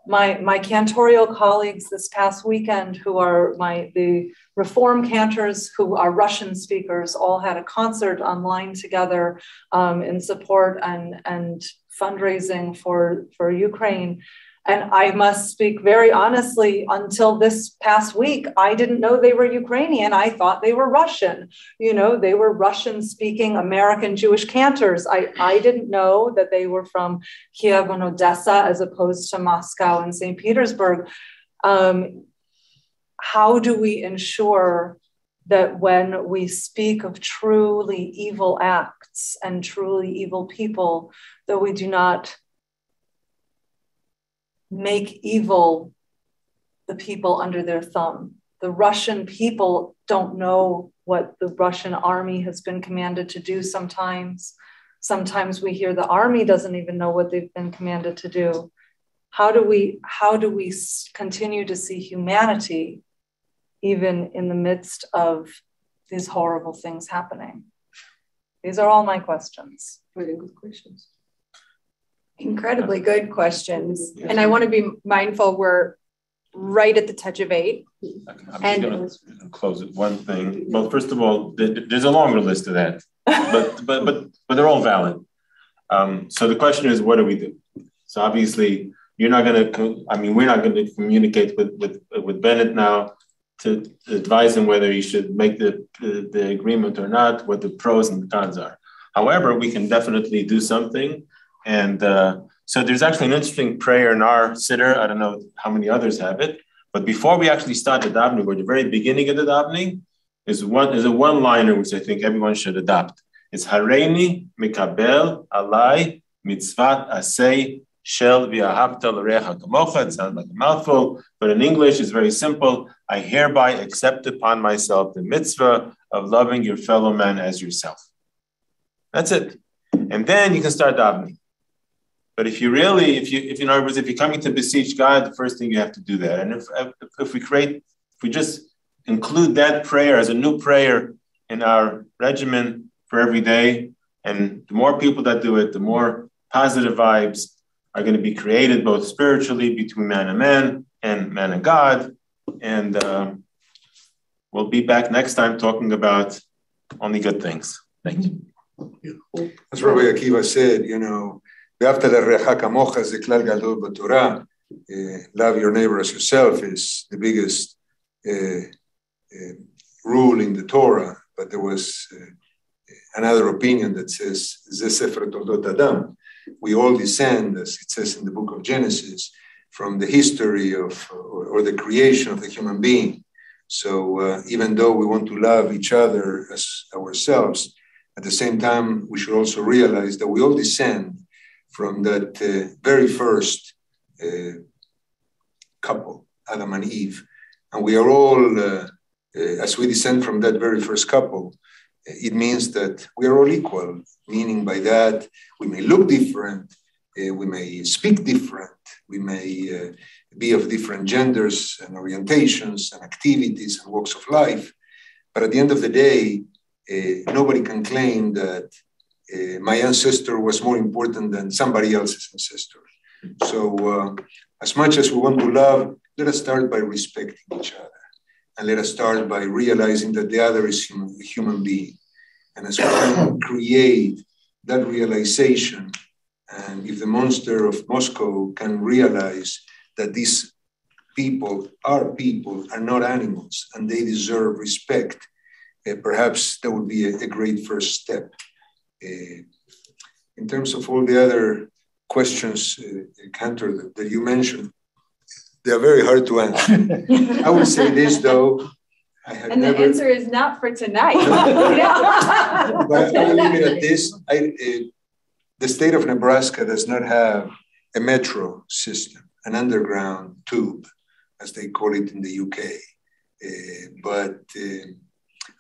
My cantorial colleagues this past weekend, who are the Reform cantors who are Russian speakers, all had a concert online together in support and fundraising for Ukraine. And I must speak very honestly, until this past week, I didn't know they were Ukrainian. I thought they were Russian. You know, they were Russian-speaking American Jewish cantors. I didn't know that they were from Kiev and Odessa as opposed to Moscow and St. Petersburg. How do we ensure that when we speak of truly evil acts and truly evil people, that we do not make evil the people under their thumb? The Russian people don't know what the Russian army has been commanded to do sometimes. Sometimes we hear the army doesn't even know what they've been commanded to do. How do we continue to see humanity even in the midst of these horrible things happening? These are all my questions. Very good questions. Incredibly good questions. And I want to be mindful we're right at the touch of 8. I'm going to close it. One thing. Well, first of all, there's a longer list of that, but they're all valid. So the question is, what do we do? So obviously, we're not going to communicate with Bennett now to advise him whether he should make the agreement or not, what the pros and the cons are. However, we can definitely do something. And so there's actually an interesting prayer in our siddur. I don't know how many others have it, but before we actually start the davening, or the very beginning of the davening, is a one-liner which I think everyone should adopt. It's Hareini mikabel alai mitzvat asay shel v'ahavta l'recha kamocha. It sounds like a mouthful, but in English it's very simple. I hereby accept upon myself the mitzvah of loving your fellow man as yourself. That's it. And then you can start davening. But if you're coming to beseech God, the first thing you have to do that. And if we just include that prayer as a new prayer in our regimen for every day, and the more people that do it, the more positive vibes are going to be created, both spiritually between man and man and God. And we'll be back next time talking about only good things. Thank you. As Rabbi Akiva said, after the Recha Kamocha is the Klal Gadol b'Torah, love your neighbor as yourself is the biggest rule in the Torah. But there was another opinion that says, Ze Sefer Toldot Adam. We all descend, as it says in the book of Genesis, from the history of, or the creation of the human being. So even though we want to love each other as ourselves, at the same time, we should also realize that we all descend from that very first couple, Adam and Eve. And we are all, as we descend from that very first couple, it means that we are all equal, meaning by that we may look different, we may speak different, we may be of different genders and orientations and activities and walks of life. But at the end of the day, nobody can claim that my ancestor was more important than somebody else's ancestor. So as much as we want to love, let us start by respecting each other. And let us start by realizing that the other is a human being. And as we can create that realization, and if the monster of Moscow can realize that these people are not animals, and they deserve respect, perhaps that would be a great first step. In terms of all the other questions, Cantor, that you mentioned, they are very hard to answer. I will say this, though. And the answer is not for tonight. But I will leave it at this. The state of Nebraska does not have a metro system, an underground tube, as they call it in the UK. But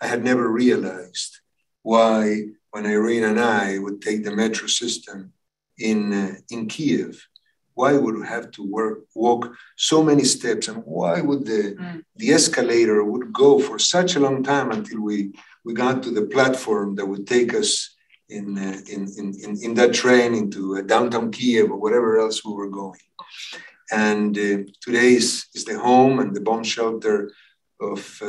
I had never realized why, when Iryna and I would take the metro system in Kiev, why would we have to walk so many steps, and why would the escalator would go for such a long time until we got to the platform that would take us in that train into downtown Kiev or whatever else we were going. And today is the home and the bomb shelter of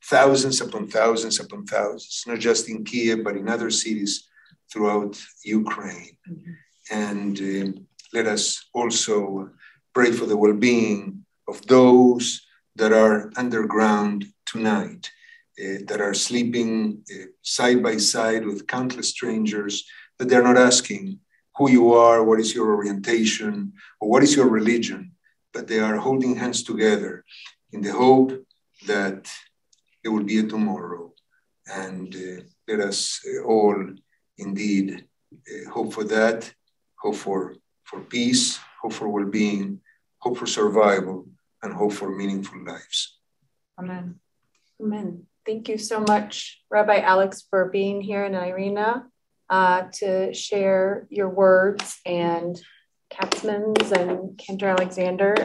thousands upon thousands upon thousands, not just in Kiev, but in other cities throughout Ukraine. Mm-hmm. And let us also pray for the well-being of those that are underground tonight, that are sleeping side by side with countless strangers, that they're not asking who you are, what is your orientation, or what is your religion, but they are holding hands together in the hope that there will be a tomorrow. And let us all indeed hope for that, hope for peace, hope for well-being, hope for survival, and hope for meaningful lives. Amen. Amen. Thank you so much, Rabbi Alex, for being here, and Iryna, to share your words, and Katzman's and Cantor Alexander.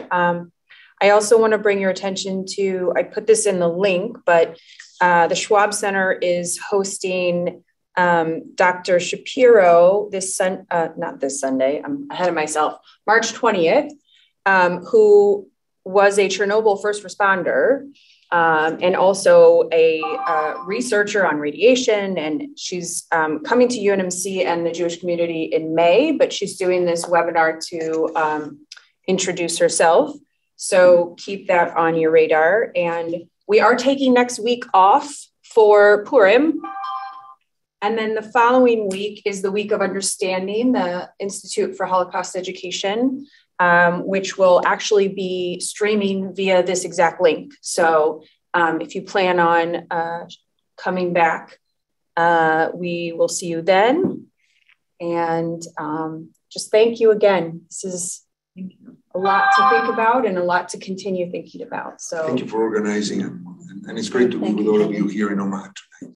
I also want to bring your attention to, I put this in the link, but the Schwab Center is hosting Dr. Shapiro not this Sunday, I'm ahead of myself, March 20th, who was a Chernobyl first responder and also a researcher on radiation. And she's coming to UNMC and the Jewish community in May, but she's doing this webinar to introduce herself. So keep that on your radar. And we are taking next week off for Purim. And then the following week is the Week of Understanding, the Institute for Holocaust Education, which will actually be streaming via this exact link. So if you plan on coming back, we will see you then. And just thank you again. This is a lot to think about and a lot to continue thinking about. So thank you for organizing it. And it's great to be with all of you here in Omaha tonight.